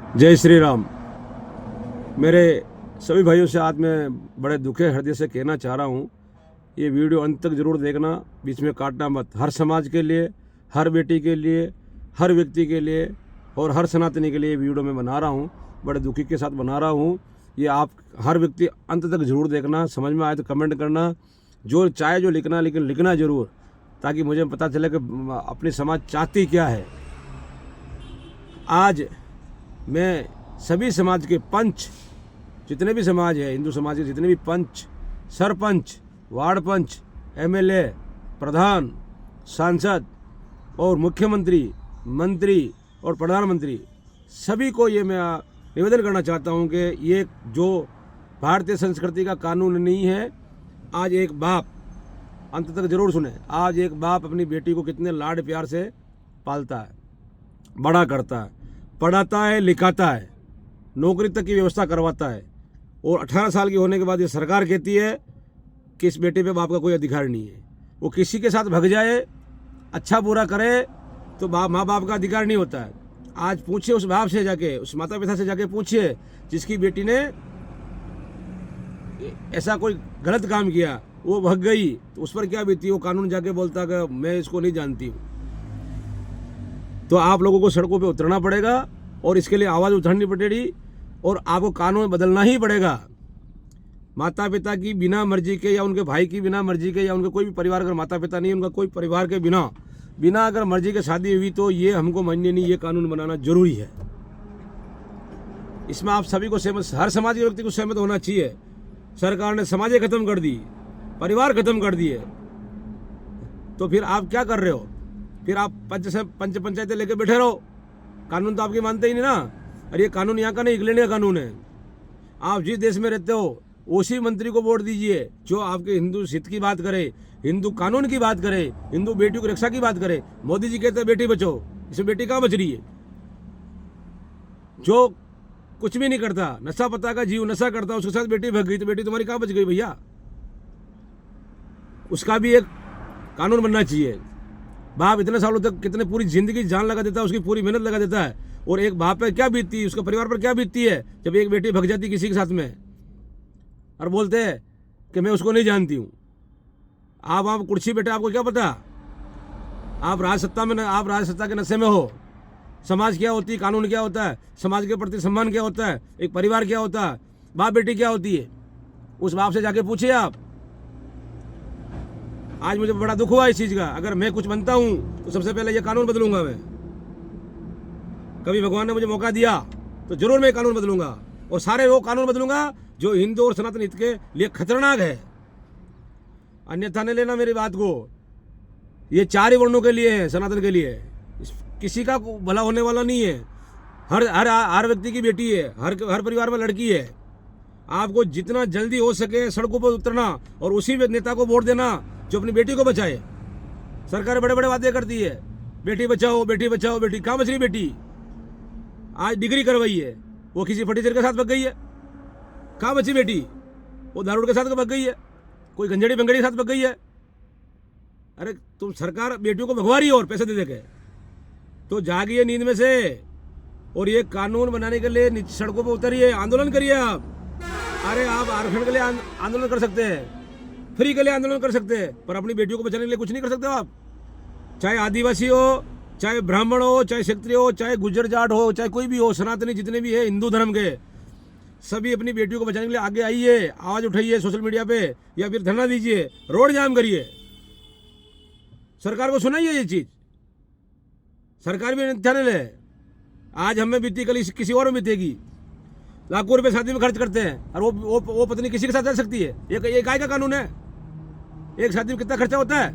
जय श्री राम। मेरे सभी भाइयों से आज मैं बड़े दुखे हृदय से कहना चाह रहा हूँ, ये वीडियो अंत तक ज़रूर देखना, बीच में काटना मत। हर समाज के लिए, हर बेटी के लिए, हर व्यक्ति के लिए और हर सनातनी के लिए ये वीडियो मैं बना रहा हूँ, बड़े दुखी के साथ बना रहा हूँ। ये आप हर व्यक्ति अंत तक ज़रूर देखना, समझ में आए तो कमेंट करना, जो चाहे जो लिखना, लेकिन लिखना ज़रूर, ताकि मुझे पता चले कि अपनी समाज चाहती क्या है। आज मैं सभी समाज के पंच, जितने भी समाज है, हिंदू समाज के जितने भी पंच, सरपंच, वार्ड पंच, एमएलए, प्रधान, सांसद और मुख्यमंत्री, मंत्री और प्रधानमंत्री, सभी को ये मैं निवेदन करना चाहता हूँ कि ये जो भारतीय संस्कृति का कानून नहीं है। आज एक बाप, अंत तक जरूर सुने, आज एक बाप अपनी बेटी को कितने लाड प्यार से पालता है, बड़ा करता है, पढ़ाता है, लिखाता है, नौकरी तक की व्यवस्था करवाता है, और 18 साल की होने के बाद ये सरकार कहती है कि इस बेटे पे बाप का कोई अधिकार नहीं है। वो किसी के साथ भग जाए, अच्छा बुरा करे, तो माँ बाप का अधिकार नहीं होता है। आज पूछिए उस बाप से जाके, उस माता पिता से जाके पूछिए जिसकी बेटी ने ऐसा कोई गलत काम किया, वो भग गई, तो उस पर क्या बीती। वो कानून जाके बोलता कि मैं इसको नहीं जानती हूँ। तो आप लोगों को सड़कों पे उतरना पड़ेगा और इसके लिए आवाज़ उठानी पड़ेगी और आपको कानून बदलना ही पड़ेगा। माता पिता की बिना मर्जी के या उनके भाई की बिना मर्जी के या उनके कोई भी परिवार, अगर माता पिता नहीं, उनका कोई परिवार के बिना अगर मर्जी के शादी हुई, तो ये हमको माननी नहीं, ये कानून बनाना जरूरी है। इसमें आप सभी को सहमत, हर समाज के व्यक्ति को सहमत होना चाहिए। सरकार ने समाजें खत्म कर दी, परिवार खत्म कर दिए, तो फिर आप क्या कर रहे हो? फिर आप पंच पंचायतें लेके बैठे रहो, कानून तो आपकी मानते ही नहीं ना। अरे ये कानून यहाँ का नहीं, इंग्लैंड का कानून है। आप जिस देश में रहते हो उसी मंत्री को वोट दीजिए जो आपके हिंदू हित की बात करे, हिंदू कानून की बात करे, हिंदू बेटियों की रक्षा की बात करे। मोदी जी कहते हैं बेटी बचाओ, इसमें बेटी कहाँ बच रही है? जो कुछ भी नहीं करता, नशा पता का जीव नशा करता, उसके साथ बेटी भग गई, तो बेटी तुम्हारी कहाँ बच गई भैया? उसका भी एक कानून बनना चाहिए। बाप इतने सालों तक कितने पूरी जिंदगी जान लगा देता है, उसकी पूरी मेहनत लगा देता है, और एक बाप पे क्या बीतती है, उसके परिवार पर क्या बीतती है जब एक बेटी भग जाती किसी के साथ में, और बोलते हैं कि मैं उसको नहीं जानती हूँ। आप कुर्सी बैठे, आपको क्या पता? आप राजसत्ता के नशे में हो। समाज क्या होती है, कानून क्या होता है, समाज के प्रति सम्मान क्या होता है, एक परिवार क्या होता है, बाप बेटी क्या होती है, उस बाप से जाके पूछिए आप। आज मुझे बड़ा दुख हुआ इस चीज़ का। अगर मैं कुछ बनता हूँ तो सबसे पहले ये कानून बदलूंगा मैं। कभी भगवान ने मुझे मौका दिया तो जरूर मैं कानून बदलूंगा, और सारे वो कानून बदलूंगा जो हिंदू और सनातन हित के लिए खतरनाक है। अन्यथा नहीं लेना मेरी बात को, ये 4 ही वर्णों के लिए है, सनातन के लिए। किसी का भला होने वाला नहीं है। हर व्यक्ति की बेटी है, हर परिवार में लड़की है। आपको जितना जल्दी हो सके सड़कों पर उतरना और उसी नेता को वोट देना जो अपनी बेटी को बचाए। सरकार बड़े बड़े वादे करती है, बेटी बचाओ बेटी बचाओ, बेटी कहाँ बच रही बेटी? आज डिग्री करवाई है, वो किसी फटीचर के साथ भग गई है, कहाँ बची बेटी? वो दारूड के साथ भग गई है, कोई गंजड़ी बंगड़ी के साथ भग गई है। अरे तुम सरकार बेटियों को भगवा रही है और पैसे दे के, तो जागिए नींद में से और ये कानून बनाने के लिए सड़कों पर उतरिए, आंदोलन करिए आप। अरे आप आरक्षण के लिए आंदोलन कर सकते हैं, फ्री के लिए आंदोलन कर सकते हैं, पर अपनी बेटियों को बचाने के लिए कुछ नहीं कर सकते हो आप। चाहे आदिवासी हो, चाहे ब्राह्मण हो, चाहे क्षत्रिय हो, चाहे गुज्जर जाट हो, चाहे कोई भी हो, सनातनी जितने भी है हिंदू धर्म के, सभी अपनी बेटियों को बचाने के लिए आगे आइए, आवाज उठाइए सोशल मीडिया पे, या फिर धरना दीजिए, रोड जाम करिए, सरकार को सुनाइए ये चीज। सरकार भी ध्यान ले। आज हमें बीती, कल किसी और में बीतेगी। लाखों रुपए शादी में खर्च करते हैं, और वो पत्नी किसी के साथ रह सकती है? ये काय का कानून है? एक शादी में कितना खर्चा होता है,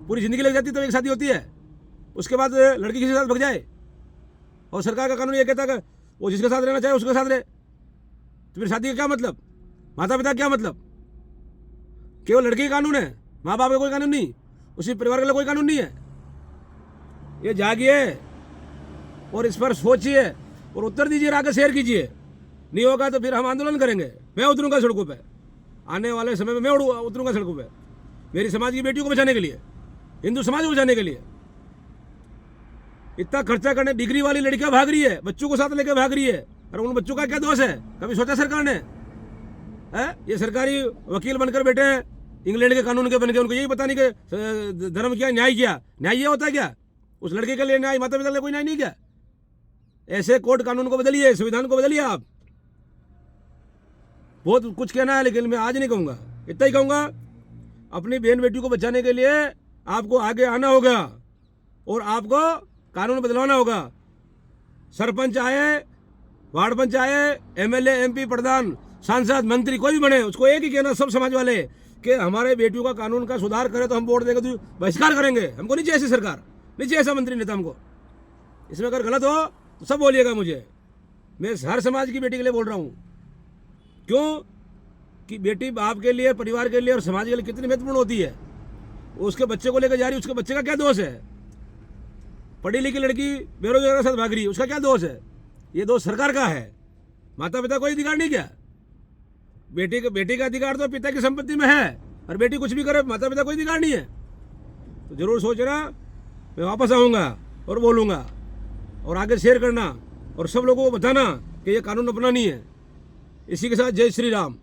पूरी जिंदगी लग जाती है तो एक शादी होती है, उसके बाद लड़की किसी के साथ भग जाए, और सरकार का कानून ये कहता है कि वो जिसके साथ रहना चाहे उसके साथ रहे। तो फिर शादी का क्या मतलब? माता पिता क्या मतलब? केवल लड़की का कानून है, माँ बाप का कोई कानून नहीं, उसी परिवार के लिए कोई कानून नहीं है। ये जागिए और इस पर सोचिए और उत्तर दीजिए, आगे शेयर कीजिए। नहीं होगा तो फिर हम आंदोलन करेंगे, मैं उतरूंगा सड़कों पे। आने वाले समय में मैं उतरूंगा सड़कों पे, मेरी समाज की बेटियों को बचाने के लिए, हिंदू समाज को बचाने के लिए। इतना खर्चा करने, डिग्री वाली लड़कियां भाग रही है, बच्चों को साथ लेकर भाग रही है, और उन बच्चों का क्या दोष है? कभी सोचा सरकार ने? ये सरकारी वकील बनकर बैठे हैं, इंग्लैंड के कानून के बन गए, उनको यही पता नहीं कि धर्म क्या, न्याय क्या, न्याय ये होता है क्या? उस लड़के के लिए न्याय, माता पिता के लिए कोई न्याय नहीं क्या? ऐसे कोर्ट कानून को बदलिए, संविधान को बदलिए। आप बहुत कुछ कहना है, लेकिन मैं आज नहीं कहूँगा, इतना ही कहूँगा, अपनी बहन बेटी को बचाने के लिए आपको आगे आना होगा और आपको कानून बदलवाना होगा। सरपंच आए, वार्ड पंच आए, एमएलए, एमपी, प्रधान, सांसद, मंत्री, कोई भी बने, उसको एक ही कहना, सब समाज वाले, कि हमारे बेटियों का कानून का सुधार करे तो हम वोट देंगे, तो बहिष्कार करेंगे। हमको नहीं चाहिए ऐसी सरकार, नहीं चाहिए ऐसा मंत्री नेता हमको। इसमें अगर गलत हो तो सब बोलिएगा मुझे, मैं हर समाज की बेटी के लिए बोल रहा हूँ। क्यों कि बेटी बाप के लिए, परिवार के लिए और समाज के लिए कितनी महत्वपूर्ण होती है। उसके बच्चे को लेकर जा रही, उसके बच्चे का क्या दोष है? पढ़ी लिखी लड़की बेरोजगार के साथ भाग रही है, उसका क्या दोष है? ये दोष सरकार का है, माता पिता कोई अधिकार नहीं क्या? बेटी का अधिकार तो पिता की संपत्ति में है, और बेटी कुछ भी करे, माता पिता कोई अधिकार नहीं है। तो जरूर सोचना, मैं वापस आऊँगा और बोलूँगा, और आगे शेयर करना और सब लोगों को बताना कि ये कानून अपना नहीं है। इसी के साथ जय श्री राम।